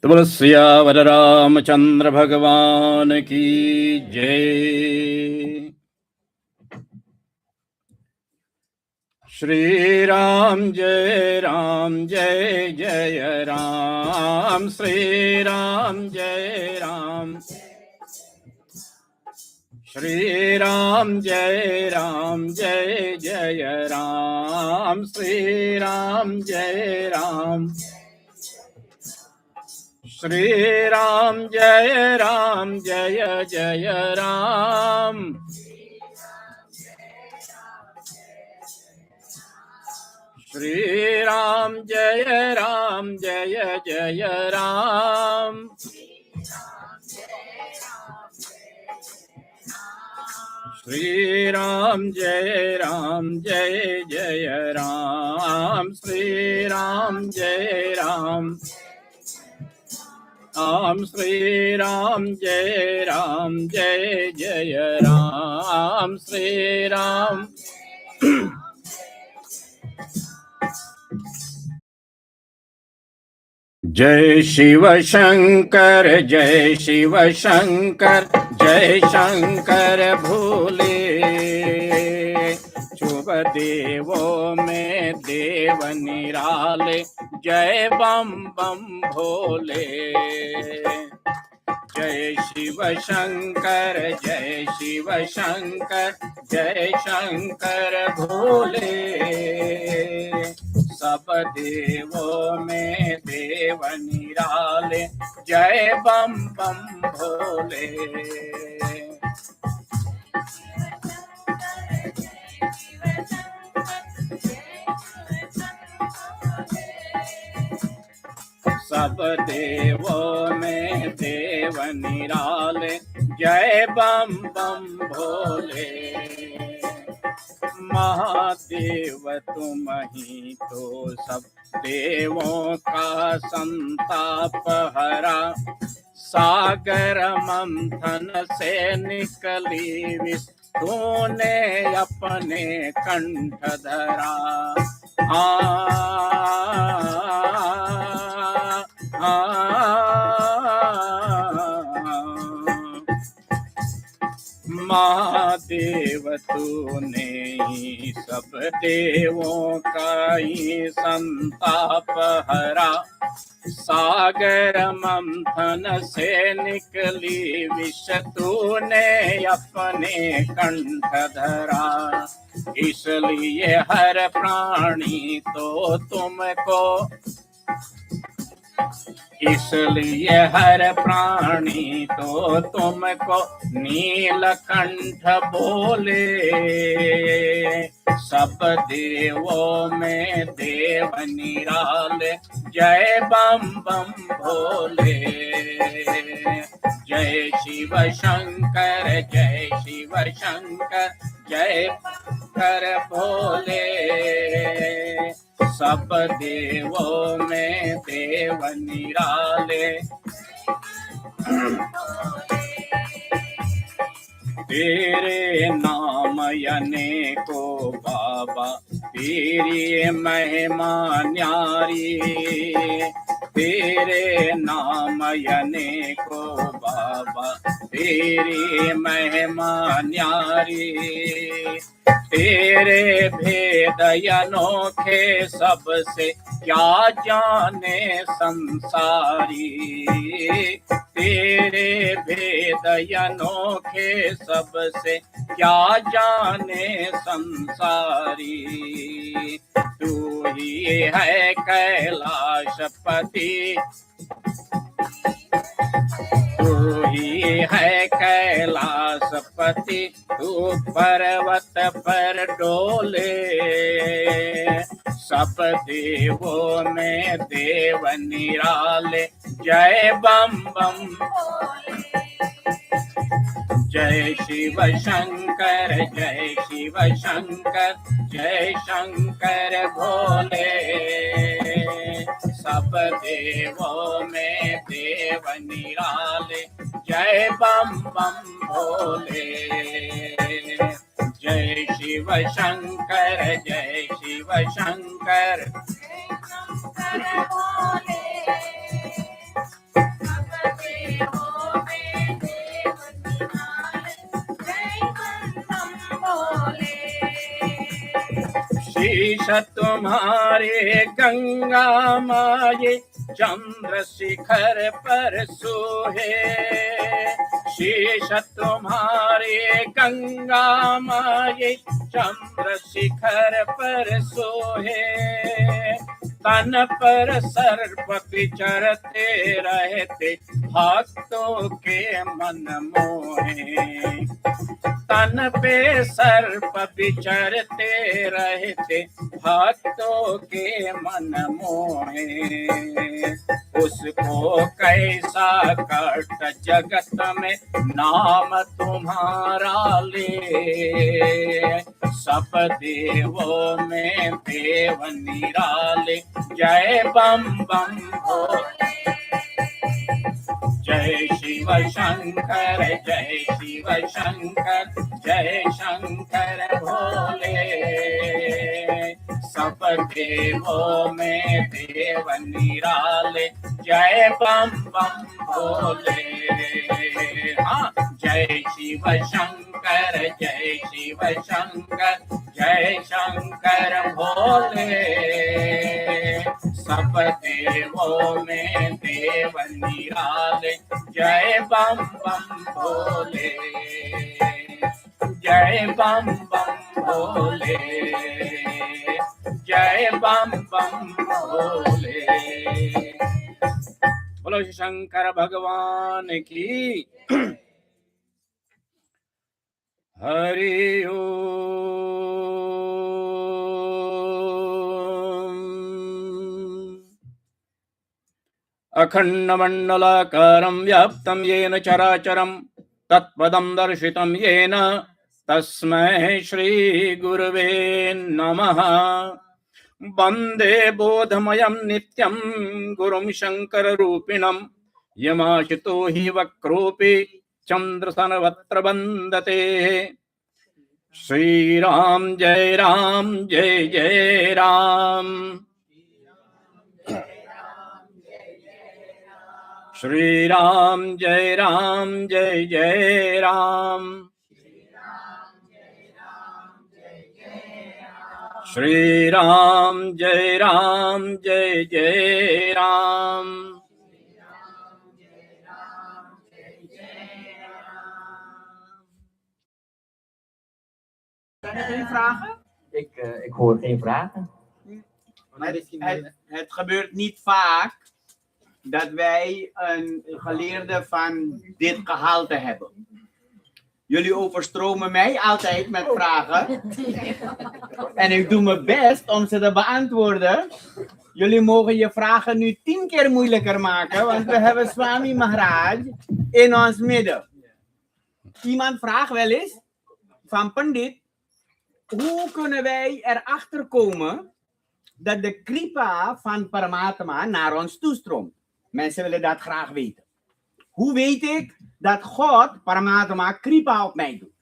तो बोलो सियावर रामचंद्र भगवान की जय। श्री राम जय जय राम, श्री राम जय राम, श्री राम जय जय राम, श्री राम जय राम, श्री राम जय जय राम, श्री राम जय जय राम, श्री राम जय जय राम, श्री राम जय राम, श्री राम जय जय राम, श्री राम। जय शिव शंकर जय शिव शंकर, जय शंकर भोले, शुभ देवों में देव निराले, जय बम बम भोले। जय शिव शंकर जय शिव शंकर, जय शंकर भोले, सब देवों में देव निराले, जय बम बम भोले। सब देवों में देव निराले, जय बम बम भोले। महादेव तुम ही तो सब देवों का संताप हरा, सागर मंथन से निकली विष तूने अपने कंठ धरा। महादेव तूने ही सब देवों का ही संताप हरा, सागर मंथन से निकली विष तूने अपने कंठ धरा। इसलिए हर प्राणी तो तुमको, इसलिए हर प्राणी तो तुमको नीलकंठ बोले, सब देवों में देव निराले, जय बम बम भोले। जय शिव शंकर जय शिव शंकर, जय शंकर भोले, सब देवों में देव निराले। तेरे नाम अनेको बाबा, तेरी महिमा न्यारी, तेरे नाम अनेको बाबा, तेरी महिमा न्यारी, तेरे भेद अनोखे सबसे क्या जाने संसारी, तेरे भेद अनोखे सबसे क्या जाने संसारी। तू ही है कैलाशपति, तू ही है कैलाशपति, तू पर्वत पर डोले, सब देवों में देव निराले, जय बम बम। जय शिव शंकर जय शिव शंकर, जय शंकर भोले, सब देवों में देव निराले, जय बम बम भोले। जय शिव शंकर जय शिव शंकर, शीश तुम्हारे गंगा माये चंद्र शिखर पर सोहे। शीश तुम्हारे गंगा माये चंद्र शिखर पर सोहे। तन पर सर्प विचरते रहते भक्तों के मन मोहे। तन पे सर्प विचरते रहते भक्तों के मन मोहे। उसको कैसा कष्ट जगत में नाम तुम्हारा ले। सब देवों में देव निराले जय बम बम भोले। जय शिव शंकर जय शिव शंकर जय शंकर भोले। सब देवों में देव निराले जय बम बम भोले। हाँ, जय शिव शंकर जय शिव शंकर जय शंकर भोले। सब देवों में देव निराले जय बम बम भोले। जय बम बम भोले। जय बम बम भोले। बोलो शंकर भगवान की। हरि ओम। अखंडमंडलाकारं व्याप्तं येन चराचरं तत्पदं दर्शितं येन तस्मै श्री गुरुवे नमः। वंदे बोधमयं नित्यं गुरुं शंकररूपिणं। यमाशितो हि वक्रोऽपि चंद्रसनवत्र वन्दते। श्रीराम जय जय राम। श्रीराम जय जय राम। श्रीराम जय जय Ram. Zijn er geen vragen? Ik hoor geen vragen. Het gebeurt niet vaak dat wij een geleerde van dit gehalte hebben. Jullie overstromen mij altijd met vragen. En ik doe mijn best om ze te beantwoorden. Jullie mogen je vragen nu 10 keer moeilijker maken, want we hebben Swami Maharaj in ons midden. Iemand vraagt wel eens van Pandit, hoe kunnen wij erachter komen dat de kripa van Paramatma naar ons toestroomt? Mensen willen dat graag weten. Hoe weet ik dat God, Paramatma, kripa op mij doet?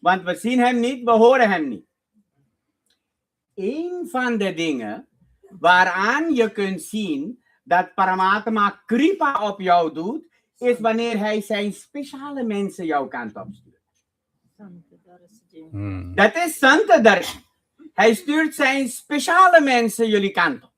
Want we zien hem niet, we horen hem niet. Een van de dingen waaraan je kunt zien dat Paramatma kripa op jou doet, is wanneer hij zijn speciale mensen jouw kant op stuurt. Dat is Santa Darshan. Hij stuurt zijn speciale mensen jullie kant op.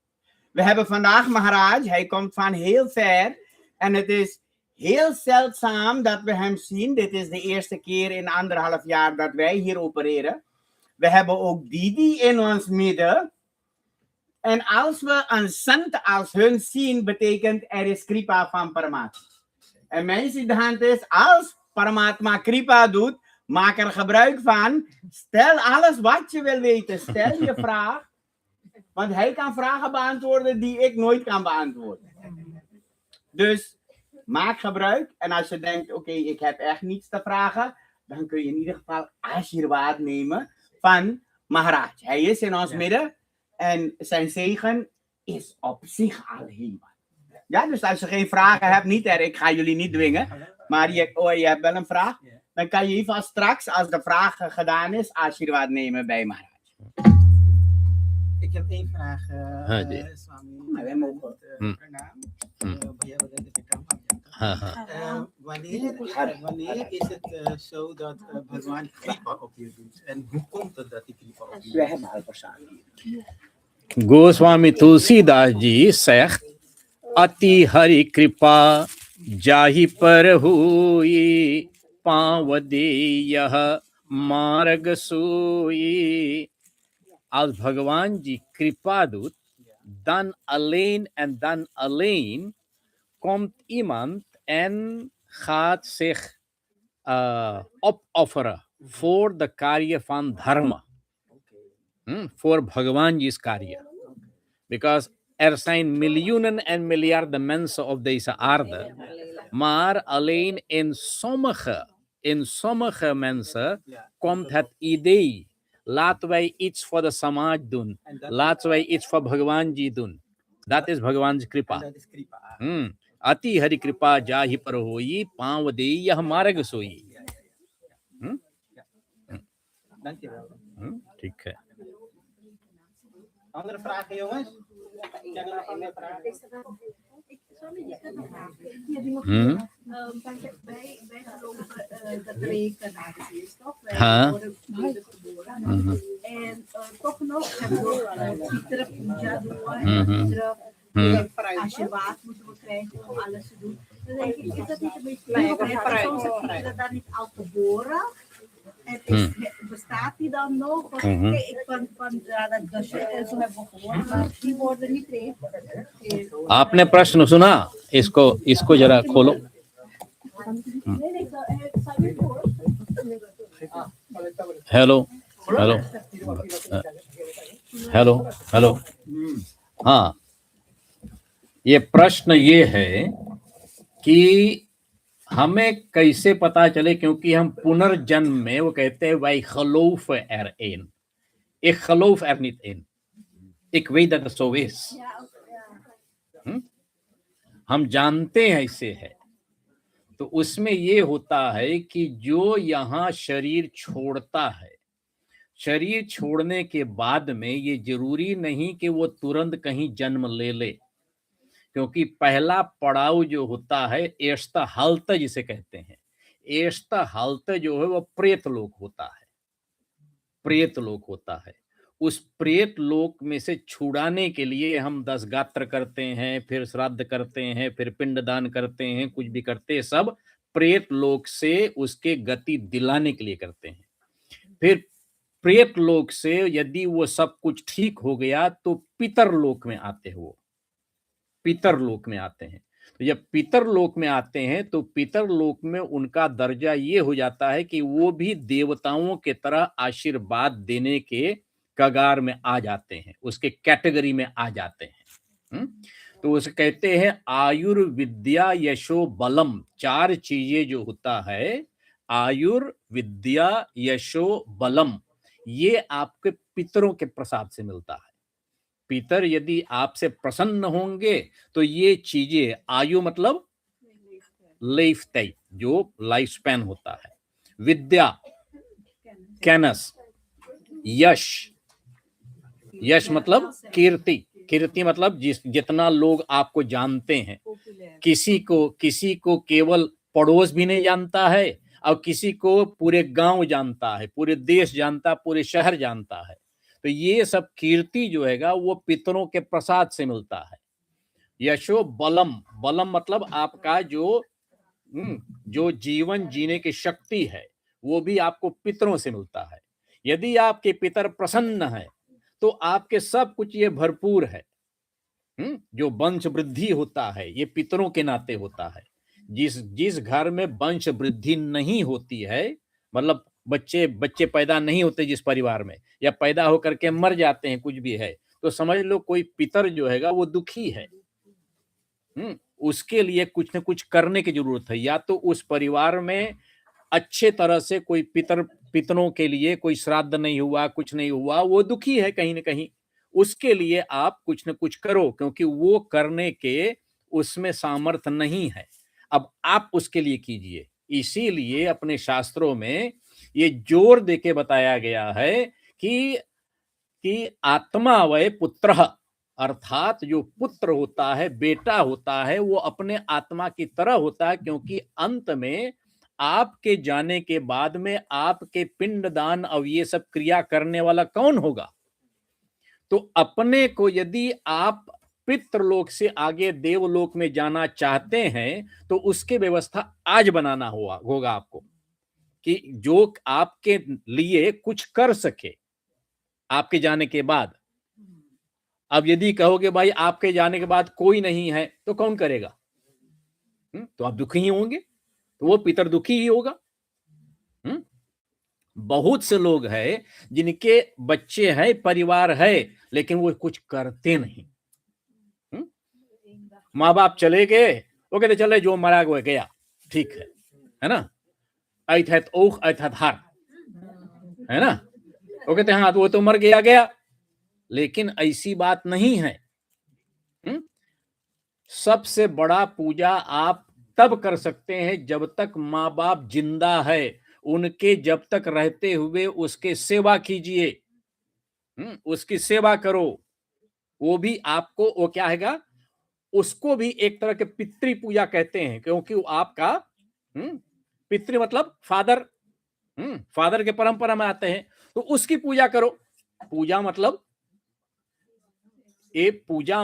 We hebben vandaag Maharaj, hij komt van heel ver. En het is heel zeldzaam dat we hem zien. Dit is de eerste keer in 1,5 jaar dat wij hier opereren. We hebben ook Didi in ons midden. En als we een sant als hun zien, betekent er is kripa van Paramatma. En mijn siddhant is, als Paramatma kripa doet, maak er gebruik van. Stel alles wat je wil weten. Stel je vraag. Want hij kan vragen beantwoorden die ik nooit kan beantwoorden. Dus maak gebruik. En als je denkt, oké, ik heb echt niets te vragen, dan kun je in ieder geval Ashirwaad nemen van Maharaj. Hij is in ons midden. En zijn zegen is op zich al heel wat. Ja, dus als je geen vragen hebt, niet erg. Ik ga jullie niet dwingen. Maar je hebt wel een vraag. Dan kan je in ieder geval straks, als de vraag gedaan is, Ashirwaad nemen bij Maharaj. Ik heb 1 vraag, Swami. Maar wij mogen wanneer is het zo dat Bhagwan kripa op je doet? En hoe komt het dat die kripa op je doet? wij hebben al verzaken. Goswami Tulsidas ji Sheikh अति हरि कृपा जाहि पर हुई पाँव दे यह मार्ग सोई. Als भगवान जी कृपा doet, dan alleen en dan alleen komt iemand en gaat zich opofferen voor de कार्य van dharma. Voor Bhagavan Ji's कार्य. Because er zijn miljoenen en miljarden mensen op deze aarde, maar alleen in sommige mensen komt het idee, laten wij iets voor de samaj doen, laten wij iets voor Bhagavan Ji doen. Dat is Bhagavan's kripa. Dat is kripa. अति हरि कृपा जाहि पर होई पाँव दे यह मार्ग सोई. Dankjewel. ठीक है. Andere vragen, jongens? Zijn er nog andere vragen? Wij geloven dat reïncarnatie is, toch? Wij Huh? worden opnieuw geboren. En toch nog hebben we Pieter Puja doen. Pieter Ashirwaad moeten we krijgen om alles te doen. Dan denk ik, is dat niet een beetje soms is Pieter dan niet al geboren? En bestaat die dan nog? Kijk, ik van dat Gashe en zo hebben we gehoord, maar die worden niet reïncarneerd. आपने प्रश्न सुना, इसको जरा खोलो. Hello hello hello hello. हाँ, ये प्रश्न ये है कि हमें कैसे पता चले, क्योंकि हम पुनर्जन्म में, वो कहते हैं wij geloven erin. Ik geloof er niet in. Ik weet dat het zo is. हम जानते हैं ऐसे है. तो उसमें ये होता है कि जो यहाँ शरीर छोड़ता है, शरीर छोड़ने के बाद में ये जरूरी नहीं कि वो तुरंत कहीं जन्म ले ले, क्योंकि पहला पड़ाव जो होता है एष्ता हालत जिसे कहते हैं, एष्ता हालत जो है वो प्रेत लोक होता है. प्रेत लोक होता है. उस प्रेत लोक में से छुड़ाने के लिए हम 10 गात्र करते हैं, फिर श्राद्ध करते हैं, फिर पिंडदान करते हैं, कुछ भी करते हैं, सब प्रेत लोक से उसके गति दिलाने के लिए करते हैं. फिर प्रेत लोक से यदि वो सब कुछ ठीक हो गया तो पितर लोक में आते हैं. वो पितर लोक में आते हैं. तो जब पितर लोक में आते हैं तो पितर लोक में उनका दर्जा ये हो जाता है कि वो भी देवताओं के तरह आशीर्वाद देने के कगार में आ जाते हैं, उसके कैटेगरी में आ जाते हैं. तो उसे कहते हैं आयुर्विद्या यशो बलम. 4 चीजें जो होता है, आयुर्विद्या यशो बलम, ये आपके पितरों के प्रसाद से मिलता है. पितर यदि आपसे प्रसन्न होंगे तो ये चीजें, आयु मतलब लाइफ टाइप, जो लाइफ स्पैन होता है, विद्या कैनस, यश, यश मतलब कीर्ति, कीर्ति मतलब जितना लोग आपको जानते हैं. किसी को केवल पड़ोस भी नहीं जानता है, और किसी को पूरे गांव जानता है, पूरे देश जानता, पूरे शहर जानता है. तो ये सब कीर्ति जो हैगा वो पितरों के प्रसाद से मिलता है. यशो बलम, बलम मतलब आपका जो जीवन जीने की शक्ति है वो भी आपको पितरों से मिलता है. यदि आपके पितर प्रसन्न है तो आपके सब कुछ ये भरपूर है. जो वंश वृद्धि होता है ये पितरों के नाते होता है. जिस घर में वंश वृद्धि नहीं होती है, मतलब बच्चे पैदा नहीं होते जिस परिवार में, या पैदा होकर के मर जाते हैं, कुछ भी है, तो समझ लो कोई पितर जो हैगा वो दुखी है. उसके लिए कुछ न कुछ करने की जरूरत है. या तो उस परिवार में अच्छे तरह से कोई पितरों के लिए कोई श्राद्ध नहीं हुआ, कुछ नहीं हुआ, वो दुखी है कहीं न कहीं. उसके लिए आप कुछ न कुछ करो, क्योंकि वो करने के उसमें सामर्थ्य नहीं है. अब आप उसके लिए कीजिए. इसीलिए अपने शास्त्रों में ये जोर देके बताया गया है कि आत्मा वै पुत्र, अर्थात जो पुत्र होता है, बेटा होता है, वो अपने आत्मा की तरह होता है, क्योंकि अंत में आपके जाने के बाद में आपके पिंडदान और ये सब क्रिया करने वाला कौन होगा? तो अपने को यदि आप पितृलोक से आगे देवलोक में जाना चाहते हैं तो उसकी व्यवस्था आज बनाना होगा आपको, कि जो आपके लिए कुछ कर सके आपके जाने के बाद। अब यदि कहोगे भाई आपके जाने के बाद कोई नहीं है तो कौन करेगा? तो आप दुखी ही होंगे, तो वो पितर दुखी ही होगा। बहुत से लोग हैं जिनके बच्चे हैं, परिवार है, लेकिन वो कुछ करते नहीं। माँ बाप चले गए, वो कहते चले जो मरा गया, ठीक है ना, ऐथत ओख ऐथत हार, है ना, वो कहते हाँ वो तो मर गया। लेकिन ऐसी बात नहीं है। सबसे बड़ा पूजा आप तब कर सकते हैं जब तक माँ बाप जिंदा है, उनके जब तक रहते हुए उसके सेवा कीजिए, उसकी सेवा करो। वो भी आपको, वो क्या हैगा, उसको भी एक तरह के पितृ पूजा कहते हैं, क्योंकि वो आपका पितृ मतलब फादर, फादर के परंपरा में आते हैं, तो उसकी पूजा करो। पूजा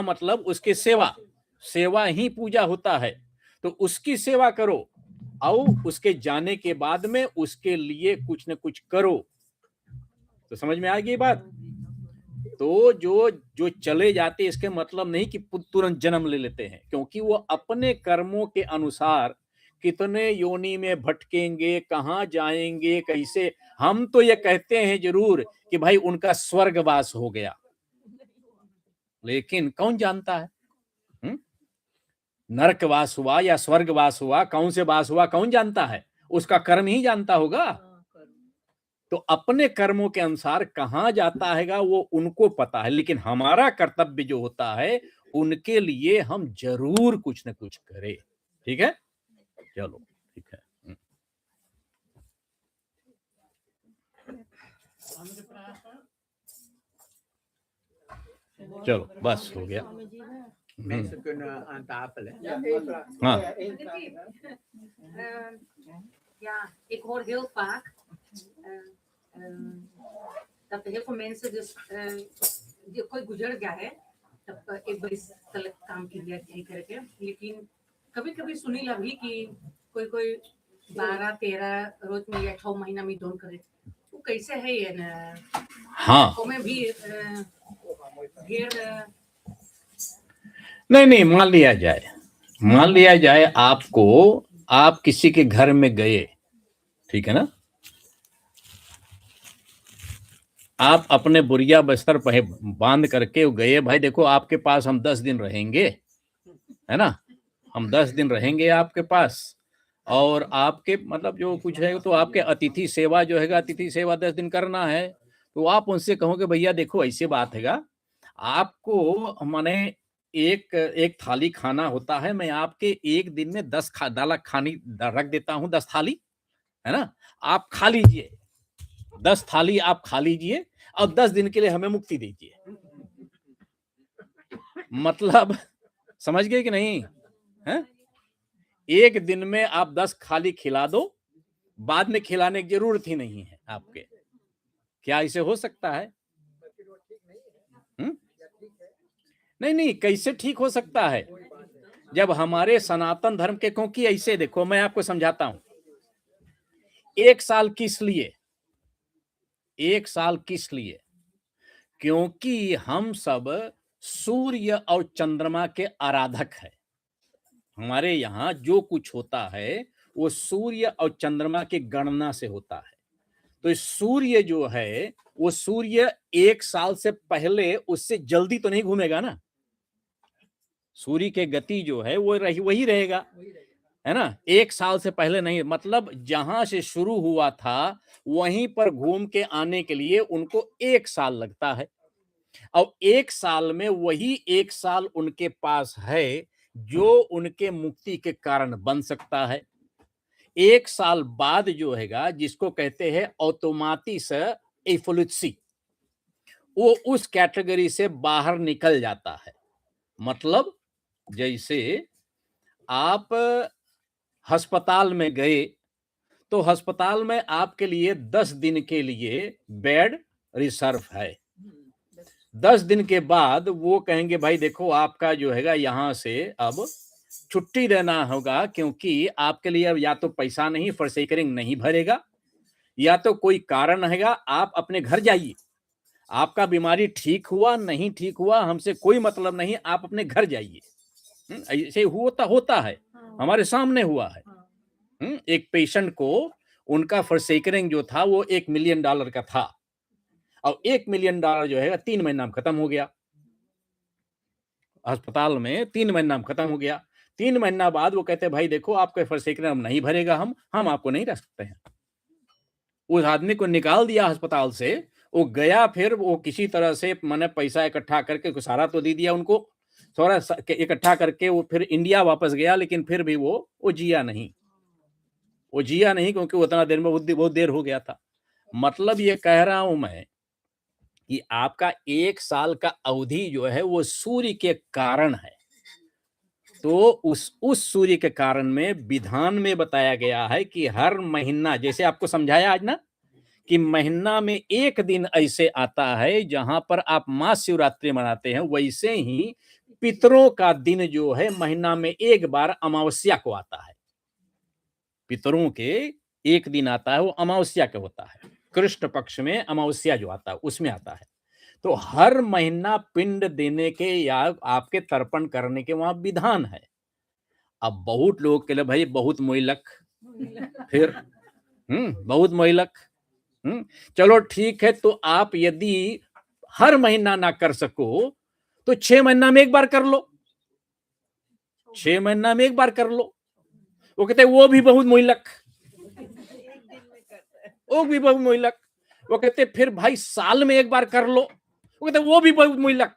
मतलब उसकी सेवा ही पूजा होता है। तो उसकी सेवा करो और उसके जाने के बाद में उसके लिए कुछ न कुछ करो। तो समझ में आ गई बात? तो जो चले जाते इसके मतलब नहीं कि तुरंत जन्म ले लेते हैं, क्योंकि वो अपने कर्मों के अनुसार कितने योनि में भटकेंगे, कहाँ जाएंगे, कैसे। हम तो ये कहते हैं जरूर कि भाई उनका स्वर्गवास हो गया, लेकिन कौन जानता है नरकवास हुआ या स्वर्गवास हुआ, कौन से वास हुआ, कौन जानता है? उसका कर्म ही जानता होगा। तो अपने कर्मों के अनुसार कहां जाता है वो उनको पता है, लेकिन हमारा कर्तव्य जो होता है उनके लिए हम जरूर कुछ न कुछ करें। ठीक है, चलो ठीक है। चलो बस हो गया। Mensen kunnen aan tafel. Hè? हाँ, Ja, ik hoor heel vaak dat er heel veel mensen dus कोई गुजर गया है तब एक बड़ी गलत काम की गया करके, लेकिन कभी कभी सुनीला भी कि कोई 12-13 रोज में या 6 महीना में दोन करे, वो कैसे है ये ना? हाँ, में भी ढेर नहीं, मान लिया जाए आपको, आप किसी के घर में गए, ठीक है ना, आप अपने बुरिया बस्तर बांध करके गए, भाई देखो आपके पास हम 10 दिन रहेंगे, है ना, हम 10 दिन रहेंगे आपके पास, और आपके मतलब जो कुछ है तो आपके अतिथि सेवा जो है, अतिथि सेवा 10 दिन करना है। तो आप उनसे कहोगे भैया देखो ऐसी बात हैगा, आपको माने एक थाली खाना होता है, मैं आपके एक दिन में 10 दाला खानी रख देता हूं, 10 थाली, है ना, आप खा लीजिए, 10 थाली आप खा लीजिए और 10 दिन के लिए हमें मुक्ति दीजिए। मतलब समझ गए कि नहीं? है, एक दिन में आप 10 खाली खिला दो, बाद में खिलाने की जरूरत ही नहीं है आपके। क्या इसे हो सकता है? नहीं, कैसे ठीक हो सकता है? जब हमारे सनातन धर्म के, क्योंकि ऐसे देखो मैं आपको समझाता हूं, 1 साल किस लिए? 1 साल किस लिए? क्योंकि हम सब सूर्य और चंद्रमा के आराधक है। हमारे यहाँ जो कुछ होता है वो सूर्य और चंद्रमा की गणना से होता है। तो सूर्य जो है वो सूर्य 1 साल से पहले उससे जल्दी तो नहीं घूमेगा ना। सूर्य के गति जो है वो वही रहेगा, है ना, 1 साल से पहले नहीं। मतलब जहां से शुरू हुआ था वहीं पर घूम के आने के लिए उनको 1 साल लगता है, और 1 साल में वही 1 साल उनके पास है जो उनके मुक्ति के कारण बन सकता है। 1 साल बाद जो हैगा, जिसको कहते हैं ऑटोमेटिस एवोल्यूशन, वो उस कैटेगरी से बाहर निकल जाता है। मतलब जैसे आप अस्पताल में गए तो अस्पताल में आपके लिए 10 दिन के लिए बेड रिजर्व है। 10 दिन के बाद वो कहेंगे भाई देखो आपका जो हैगा यहाँ से अब छुट्टी देना होगा, क्योंकि आपके लिए अब या तो पैसा नहीं, फॉरसेकरिंग नहीं भरेगा, या तो कोई कारण हैगा, आप अपने घर जाइए। आपका बीमारी ठीक हुआ नहीं ठीक हुआ हमसे कोई मतलब नहीं, आप अपने घर जाइए। ऐसे होता है, हमारे सामने हुआ है। एक पेशेंट को उनका फॉरसेकरिंग जो था वो $1 मिलियन का था, और $1 मिलियन जो है 3 महीना में खत्म हो गया। अस्पताल में 3 महीना में खत्म हो गया। 3 महीना बाद वो कहते भाई देखो आपका फॉरसेकरिंग हम नहीं भरेगा, हम आपको नहीं रख सकते हैं। उस आदमी को निकाल दिया अस्पताल से, वो गया, फिर वो किसी तरह से मैंने पैसा इकट्ठा करके सारा तो दे दिया उनको, थोड़ा इकट्ठा करके वो फिर इंडिया वापस गया, लेकिन फिर भी वो जिया नहीं, क्योंकि उतना देर में बहुत देर हो गया था। मतलब ये कह रहा हूं मैं कि आपका 1 साल का अवधि जो है वो सूर्य के कारण है। तो उस सूर्य के कारण में विधान में बताया गया है कि हर महीना, जैसे आपको समझाया आज ना, कि महीना में 1 दिन ऐसे आता है जहां पर आप महाशिवरात्रि मनाते हैं, वैसे ही पितरों का दिन जो है महीना में 1 बार अमावस्या को आता है। पितरों के 1 दिन आता है, वो अमावस्या का होता है, कृष्ण पक्ष में अमावस्या जो आता है उसमें आता है। तो हर महीना पिंड देने के या आपके तर्पण करने के वहां विधान है। अब बहुत लोग के लिए भाई बहुत मोइलक, फिर बहुत मोइलक। चलो ठीक है, तो आप यदि हर महीना ना कर सको तो 6 महीना में 1 बार कर लो, 6 महीना में 1 बार कर लो। वो कहते वो भी बहुत मोइलक, वो भी बहुत मोइलक। वो कहते फिर भाई साल में 1 बार कर लो, वो कहते वो भी बहुत मोइलक,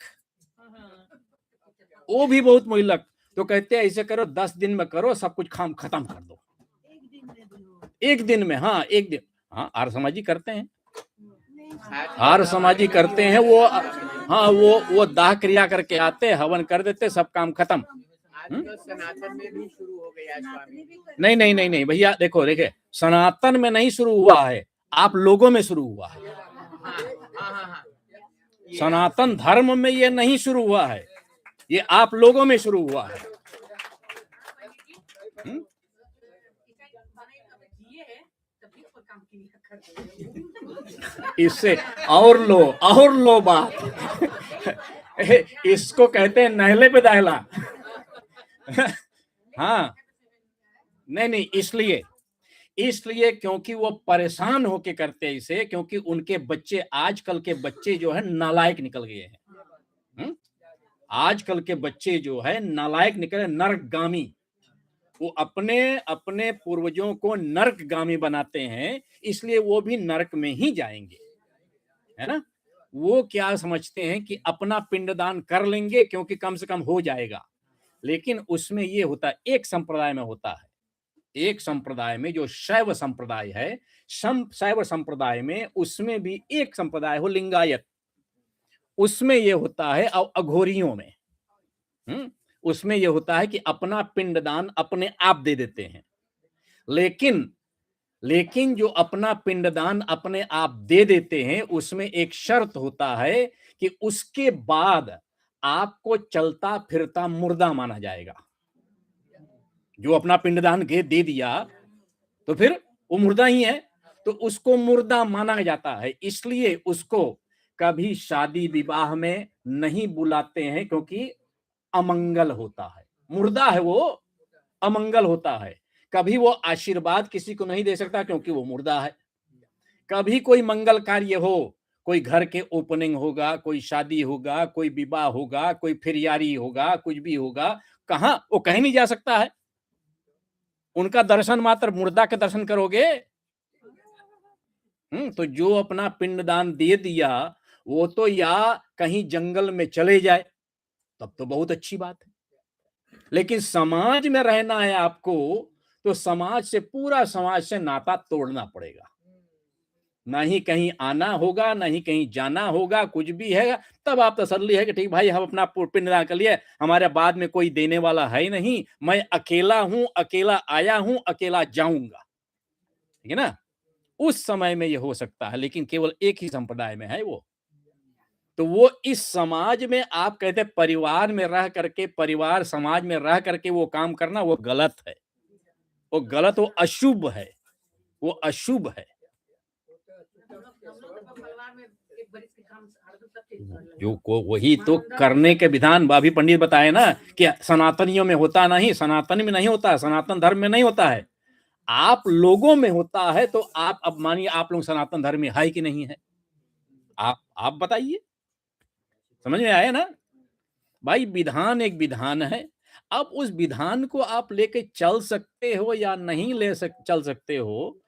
वो भी बहुत मोइलक। तो कहते हैं ऐसे करो 10 दिन में करो, सब कुछ काम खत्म कर दो 1 दिन में। हाँ 1 दिन, हाँ आर्य समाजी करते हैं, आर्य समाजी करते हैं वो। हाँ वो दाह क्रिया करके आते, हवन कर देते, सब काम खत्म। सनातन में भी शुरू हो गया स्वामी। नहीं भैया, देखिए सनातन में नहीं शुरू हुआ है, आप लोगों में शुरू हुआ है। सनातन धर्म में ये नहीं शुरू हुआ है, ये आप लोगों में शुरू हुआ है। इससे और लो बात इसको कहते हैं नहले पे दहला। हाँ नहीं, इसलिए क्योंकि वो परेशान होके करते हैं इसे, क्योंकि उनके बच्चे, आजकल के बच्चे जो है नालायक निकल गए हैं। आजकल के बच्चे जो है नालायक निकले, नरकगामी। वो अपने पूर्वजों को नरकगामी बनाते हैं, इसलिए वो भी नरक में ही जाएंगे, है ना। वो क्या समझते हैं कि अपना पिंडदान कर लेंगे क्योंकि कम से कम हो जाएगा, लेकिन उसमें ये होता है, एक संप्रदाय में होता है, एक संप्रदाय में जो शैव संप्रदाय है, शैव संप्रदाय में, उसमें भी एक संप्रदाय हो लिंगायत, उसमें ये होता है, और अघोरियों में उसमें यह होता है कि अपना पिंडदान अपने आप दे देते हैं। लेकिन जो अपना पिंडदान अपने आप दे देते हैं, उसमें एक शर्त होता है कि उसके बाद आपको चलता फिरता मुर्दा माना जाएगा। जो अपना पिंडदान दे दिया तो फिर वो मुर्दा ही है, तो उसको मुर्दा माना जाता है। इसलिए उसको कभी शादी विवाह में नहीं बुलाते हैं, क्योंकि अमंगल होता है, मुर्दा है वो, अमंगल होता है। कभी वो आशीर्वाद किसी को नहीं दे सकता, क्योंकि वो मुर्दा है। कभी कोई मंगल कार्य हो, कोई घर के ओपनिंग होगा, कोई शादी होगा, कोई विवाह होगा, कोई फिरियारी होगा, कुछ भी होगा, कहां वो कहीं नहीं जा सकता है। उनका दर्शन मात्र मुर्दा के दर्शन करोगे। तो जो अपना पिंडदान दे दिया, वो तो या कहीं जंगल में चले जाए, तब तो बहुत अच्छी बात है। लेकिन समाज में रहना है आपको, तो समाज से, पूरा समाज से नाता तोड़ना पड़ेगा। ना ही कहीं आना होगा, ना ही कहीं जाना होगा, कुछ भी है, तब आप तसल्ली है कि ठीक भाई हम अपना पिंडदान कर लिए, हमारे बाद में कोई देने वाला है नहीं, मैं अकेला हूं, अकेला आया हूं, अकेला जाऊंगा, ठीक है ना। उस समय में ये हो सकता है, लेकिन केवल एक ही संप्रदाय में है वो। तो वो इस समाज में आप कहते परिवार में रह करके, परिवार समाज में रह करके वो काम करना वो गलत है, वो गलत, वो अशुभ है, वो अशुभ है। परिवार में एक बड़ी सी काम हरदम सब चीज कर लेंगे। जो को वही तो करने के विधान अभी पंडित बताए ना कि सनातनियों में होता नहीं, सनातन में नहीं होता, सनातन धर्म में नहीं होता है, आप लोगों में होता है। तो आप अब मानिए आप लोग सनातन धर्म में है कि नहीं है, आप बताइए, समझ में आया ना भाई। विधान एक विधान है, अब उस विधान को आप लेके चल सकते हो या नहीं चल सकते हो।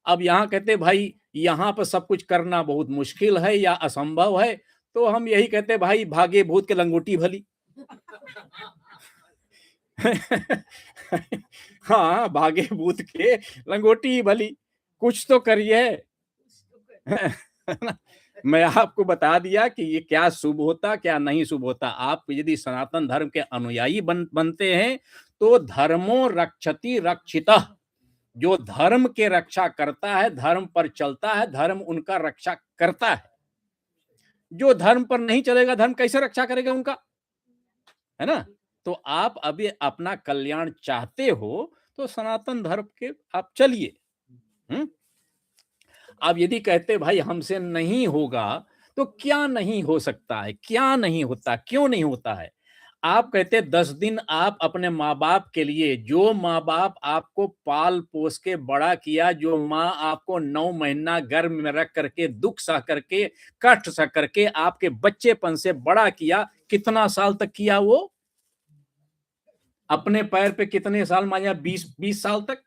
अब यहाँ कहते भाई यहाँ पर सब कुछ करना बहुत मुश्किल है या असंभव है, तो हम यही कहते भाई भागे भूत के लंगोटी भली। हाँ, भागे भूत के लंगोटी भली, कुछ तो करिए। मैं आपको बता दिया कि ये क्या शुभ होता क्या नहीं शुभ होता। आप यदि सनातन धर्म के अनुयायी बनते हैं तो धर्मो रक्षति रक्षितः, जो धर्म के रक्षा करता है, धर्म पर चलता है, धर्म उनका रक्षा करता है। जो धर्म पर नहीं चलेगा, धर्म कैसे रक्षा करेगा उनका, है ना। तो आप अभी अपना कल्याण चाहते हो तो सनातन धर्म के आप चलिए। अब यदि कहते भाई हमसे नहीं होगा, तो क्या नहीं हो सकता है, क्या नहीं होता, क्यों नहीं होता है। आप कहते 10 दिन आप अपने माँ बाप के लिए, जो माँ बाप आपको पाल पोस के बड़ा किया, जो माँ आपको 9 महीना गर्भ में रख करके दुख सह करके कष्ट सह करके आपके बच्चेपन से बड़ा किया, कितना साल तक किया वो, अपने पैर पे कितने साल, मान लिया 20 साल तक,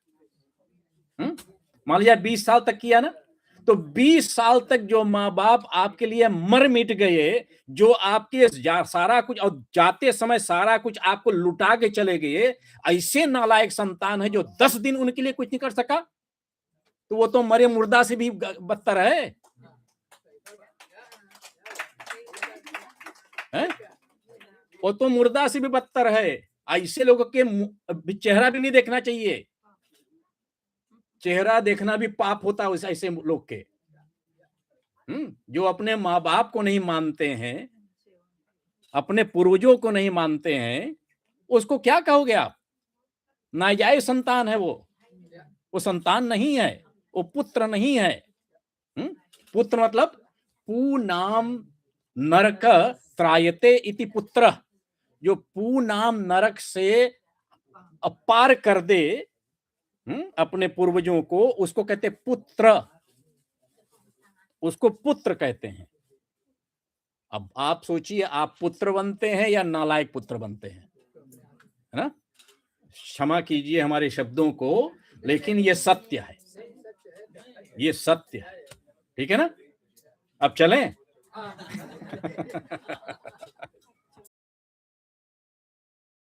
मान लिया 20 साल तक किया ना। तो 20 साल तक जो माँ बाप आपके लिए मर मिट गए, जो आपके सारा कुछ और जाते समय सारा कुछ आपको लुटा के चले गए, ऐसे नालायक संतान है जो 10 दिन उनके लिए कुछ नहीं कर सका, तो वो तो मरे मुर्दा से भी बदतर है? वो तो मुर्दा से भी बदतर है। ऐसे लोगों के चेहरा भी नहीं देखना चाहिए, चेहरा देखना भी पाप होता है ऐसे लोग के। जो अपने माँ बाप को नहीं मानते हैं, अपने पूर्वजों को नहीं मानते हैं, उसको क्या कहोगे आप? नाजायज संतान है वो संतान नहीं है, वो पुत्र नहीं है। पुत्र मतलब पू नाम नरक त्रायते इति पुत्र, जो पू नाम नरक से अपार कर दे अपने पूर्वजों को, उसको कहते पुत्र, उसको पुत्र कहते हैं। अब आप सोचिए, आप पुत्र बनते हैं या नालायक पुत्र बनते हैं, है ना। क्षमा कीजिए हमारे शब्दों को, लेकिन ये सत्य है, ये सत्य है, ठीक है ना। अब चलें।